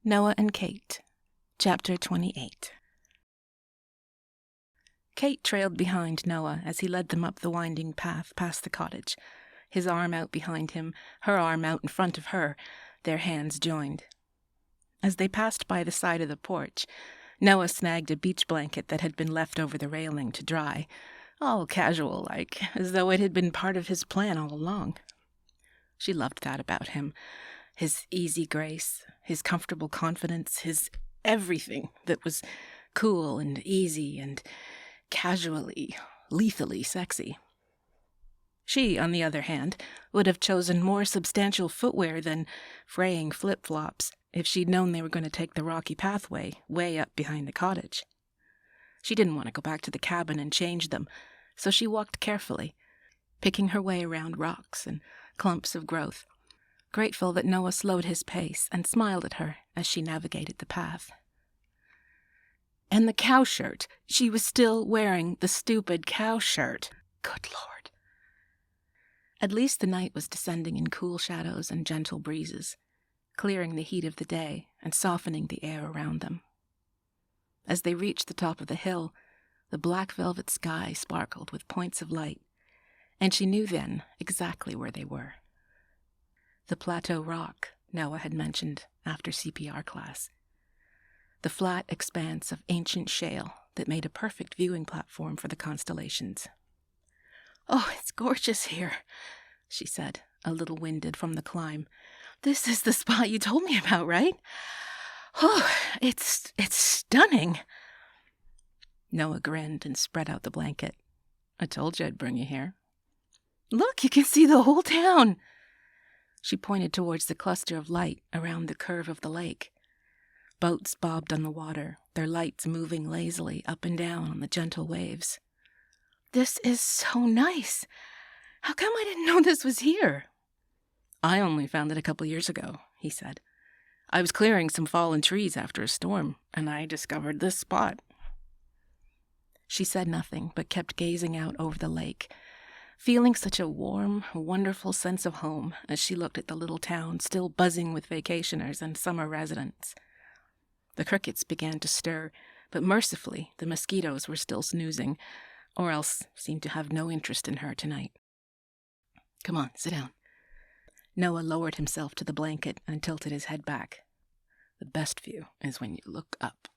Noah and Kate, Chapter 28. Kate trailed behind Noah as he led them up the winding path past the cottage, his arm out behind him, her arm out in front of her, their hands joined. As they passed by the side of the porch, Noah snagged a beach blanket that had been left over the railing to dry, all casual-like, as though it had been part of his plan all along. She loved that about him. His easy grace, his comfortable confidence, his everything that was cool and easy and casually, lethally sexy. She, on the other hand, would have chosen more substantial footwear than fraying flip-flops if she'd known they were going to take the rocky pathway way up behind the cottage. She didn't want to go back to the cabin and change them, so she walked carefully, picking her way around rocks and clumps of growth, grateful that Noah slowed his pace and smiled at her as she navigated the path. And the cow shirt. She was still wearing the stupid cow shirt. Good Lord. At least the night was descending in cool shadows and gentle breezes, clearing the heat of the day and softening the air around them. As they reached the top of the hill, the black velvet sky sparkled with points of light, and she knew then exactly where they were. The plateau rock Noah had mentioned after CPR class. The flat expanse of ancient shale that made a perfect viewing platform for the constellations. "Oh, it's gorgeous here," she said, a little winded from the climb. "This is the spot you told me about, right? Oh, it's stunning." Noah grinned and spread out the blanket. "I told you I'd bring you here." "Look, you can see the whole town." She pointed towards the cluster of light around the curve of the lake. Boats bobbed on the water, their lights moving lazily up and down on the gentle waves. "This is so nice. How come I didn't know this was here?" "I only found it a couple years ago," he said. "I was clearing some fallen trees after a storm, and I discovered this spot." She said nothing, but kept gazing out over the lake, feeling such a warm, wonderful sense of home as she looked at the little town still buzzing with vacationers and summer residents. The crickets began to stir, but mercifully the mosquitoes were still snoozing, or else seemed to have no interest in her tonight. "Come on, sit down." Noah lowered himself to the blanket and tilted his head back. "The best view is when you look up."